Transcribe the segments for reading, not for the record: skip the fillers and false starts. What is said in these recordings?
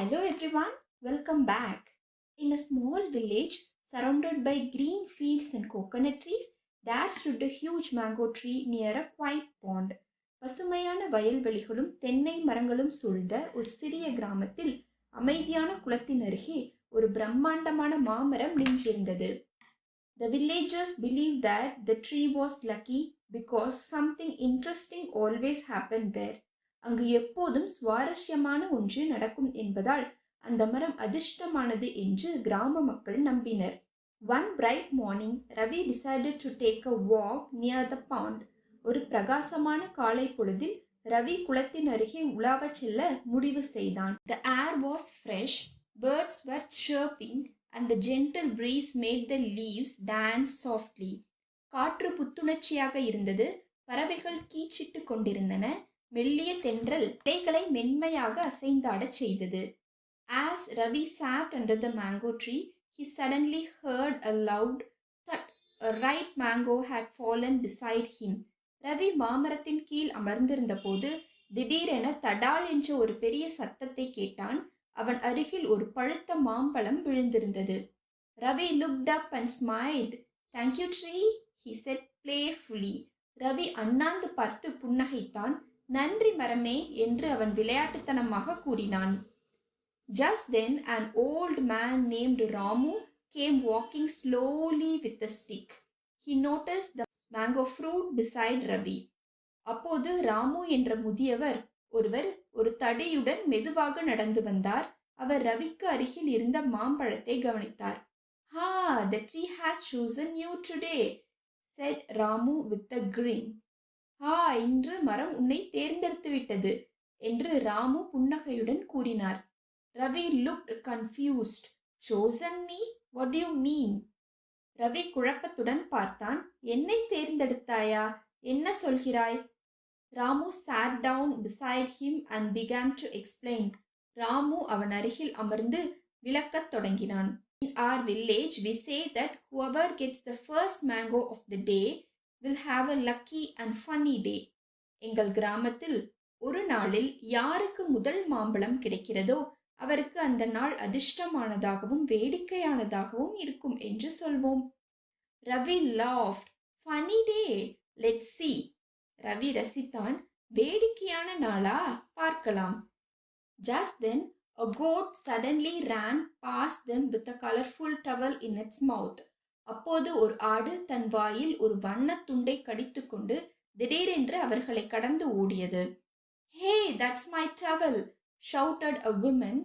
Hello everyone, welcome back. In a small village surrounded by green fields and coconut trees, there stood a huge mango tree near a quiet pond. பசுமையான வயல்வெளிகளும் தென்னை மரங்களும் சூழ்ந்த ஒரு சிறிய கிராமத்தில் அமைதியான குளத்தின் அருகே ஒரு பிரம்மாண்டமான மாமரம் நின்றிருந்தது. The villagers believed that the tree was lucky because something interesting always happened there. அங்கு எப்போதும் சுவாரஸ்யமான ஒன்று நடக்கும் என்பதால் அந்த மரம் அதிர்ஷ்டமானது என்று கிராம மக்கள் நம்பினர். One bright morning, Ravi decided to take a walk near the pond. ஒரு பிரகாசமான காலை பொழுதில் ரவி குளத்தின் அருகே உலாவச் செல்ல முடிவு செய்தான். The air was fresh, birds were chirping and the gentle breeze made the leaves dance softly. காற்று புத்துணர்ச்சியாக இருந்தது, பறவைகள் கீச்சிட்டு கொண்டிருந்தன, மெல்லிய தென்றல் இலைகளை மென்மையாக அசைந்தாடச் செய்தது. As Ravi sat under the mango tree, he suddenly heard a loud thud. A ripe mango had fallen beside him. Ravi மாமரத்தின் கீழ் அமர்ந்திருந்த போது திடீரென தடால் என்ற ஒரு பெரிய சத்தத்தை கேட்டான். அவன் அருகில் ஒரு பழுத்த மாம்பழம் விழுந்திருந்தது. Ravi looked up and smiled. Thank you tree, he said playfully. Ravi அண்ணாந்து பார்த்து புன்னகைத்தான். நன்றி மரமே என்று அவன் விளையாட்டுத்தனமாக கூறினான். Just then an old man named Ramu came walking slowly with a stick. He noticed the mango fruit beside Ravi. அப்போது ராமு என்ற முதியவர் ஒருவர் ஒரு தடியுடன் மெதுவாக நடந்து வந்தார். அவர் ரவிக்கு அருகில் இருந்த மாம்பழத்தை கவனித்தார். The tree has chosen you today, said Ramu with a grin. இன்று மரம் உன்னை தேர்ந்தெடுத்து விட்டது என்று ராமு புன்னகையுடன் கூறினார். Ravi looked confused. Chosen me? What do you mean? Ravi குழப்பத்துடன் பார்த்தான். என்னை தேர்ந்தெடுத்தாயா? என்ன சொல்கிறாய்? Ramu sat down beside him and began to explain. Ramu அவன் அருகில் அமர்ந்து விளக்கத் தொடங்கினான். In our village we say that whoever gets the first mango of the day will have a lucky and funny day. எங்கள் கிராமத்தில் ஒரு நாளில் யாருக்கு முதல் மாம்பழம் கிடைக்கிறதோ அவருக்கு அந்த நாள் அதிர்ஷ்டமானதாகவும் வேடிக்கையானதாகவும் இருக்கும் என்று சொல்வோம். Ravi laughed. Funny day, let's see. Ravi ரசித்தான். வேடிக்கையான நாளா? பார்க்கலாம். Just then a goat suddenly ran past them with a colorful towel in its mouth. அப்போது ஒரு ஆடு தன் வாயில் ஒரு வண்ணத் துண்டை கடித்துக்கொண்டு திடீரென்று அவர்களை கடந்து ஓடியது. Hey, that's my towel, shouted a woman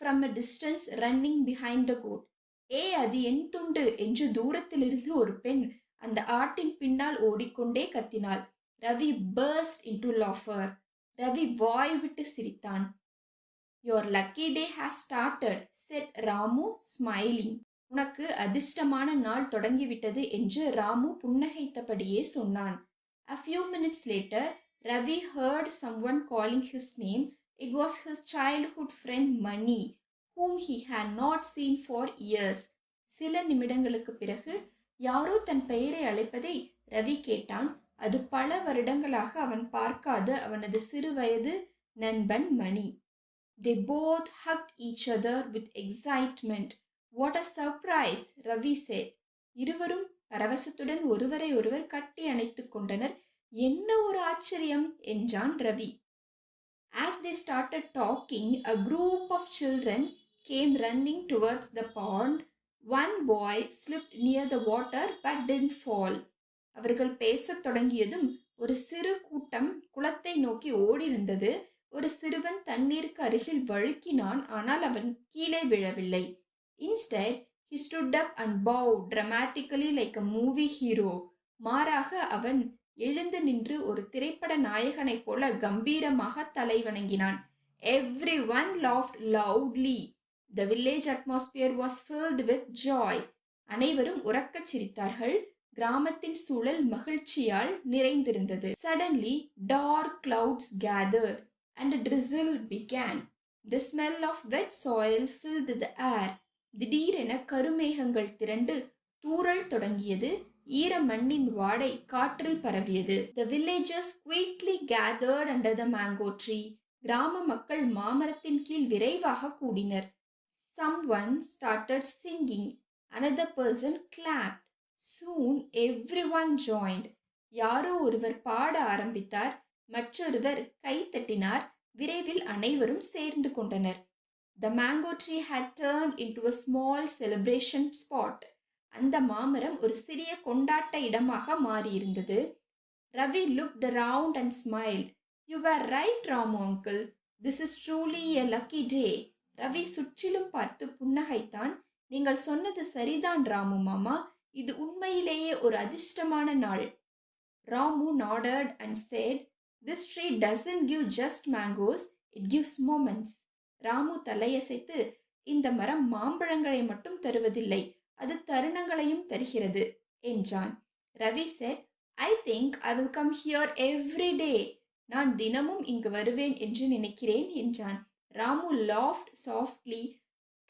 from a distance running behind the goat. அது என் துண்டு என்று தூரத்திலிருந்து ஒரு பெண் அந்த ஆட்டின் பின்னால் ஓடிக்கொண்டே கத்தினாள். Ravi burst into laughter. Ravi வாய் விட்டு சிரித்தான். Your lucky day has started, said Ramu smiling. உனக்கு அதிர்ஷ்டமான நாள் தொடங்கிவிட்டது என்று ராமு புன்னகைத்தபடியே சொன்னான். A few minutes later, Ravi heard someone calling his name. It was his childhood friend Mani, whom he had not seen for years. சில நிமிடங்களுக்கு பிறகு யாரோ தன் பெயரை அழைப்பதை ரவி கேட்டான். அது பல வருடங்களாக அவன் பார்க்காத அவனது சிறுவயது நண்பன் மணி. They both hugged each other with excitement. What a surprise, Ravi said. இருவரும் பரவசத்துடன் ஒருவரை ஒருவர் கட்டி அணைத்துக் கொண்டனர். என்ன ஒரு ஆச்சரியம் என்றான் Ravi. As they started talking, a group of children came running towards the pond. One boy slipped near the water but didn't fall. அவர்கள் பேசத் தொடங்கியதும் ஒரு சிறு கூட்டம் குளத்தை நோக்கி ஓடி வந்தது. ஒரு சிறுவன் தண்ணீருக்கு அருகில் வழுக்கினான், ஆனால் அவன் கீழே விழவில்லை. Instead, he stood up and bowed dramatically like a movie hero. மாறாக அவன் எழுந்து நின்று ஒரு திரைப்பட நாயகனைப் போல கம்பீரமாக தலை வணங்கினான். Everyone laughed loudly. The village atmosphere was filled with joy. அனைவரும் உரக்கச் சிரித்தார்கள். கிராமத்தின் சூழல் மகிழ்ச்சியால் நிறைந்திருந்தது. Suddenly, dark clouds gathered and a drizzle began. The smell of wet soil filled the air. திடீரென கருமேகங்கள் திரண்டு தூறல் தொடங்கியது. ஈர மண்ணின் வாடை காற்றில் பரவியது. The villagers quickly gathered under the mango tree. கிராம மக்கள் மாமரத்தின் கீழ் விரைவாக கூடினர். Someone started singing. Another person clapped. Soon everyone joined. யாரோ ஒருவர் பாட ஆரம்பித்தார். மற்றொருவர் கைத்தட்டினார். விரைவில் அனைவரும் சேர்ந்து கொண்டனர். The mango tree had turned into a small celebration spot. அந்த மாமரம் ஒரு சிறிய கொண்டாட்ட இடமாக மாறியிருந்தது. Ravi looked around and smiled. You were right, Ramu uncle. This is truly a lucky day. Ravi சுற்றிலும் பார்த்து புன்னகைத்தான். நீங்கள் சொன்னது சரிதான் ராமு மாமா, இது உண்மையிலேயே ஒரு அதிர்ஷ்டமான நாள். Ramu nodded and said, This tree doesn't give just mangoes, it gives moments. Ramu தலையசைத்து, இந்த மரம் மாம்பழங்களை மட்டும் தருவதில்லை, அது தருணங்களையும் தருகிறது என்றான். Ravi said, I think I will come here every day. நான் தினமும் இங்கு வருவேன் என்று நினைக்கிறேன் என்றான். Ramu laughed softly.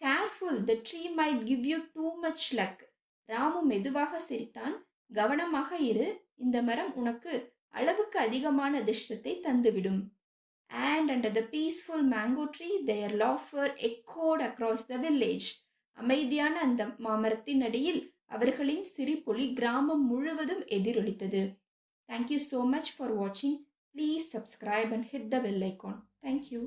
Careful, the tree might give you too much luck. Ramu மெதுவாக சிரித்தான். கவனமாக இரு, இந்த மரம் உனக்கு அளவுக்கு அதிகமான அதிர்ஷ்டத்தை தந்துவிடும். And under the peaceful mango tree, their laughter echoed across the village. அமைதியான அந்த மாமரத்தின் அடியில் அவர்களின் சிரிப்பொலி கிராமம் முழுவதும் எதிரொலித்தது. Thank you so much for watching. Please subscribe and hit the bell icon. Thank you.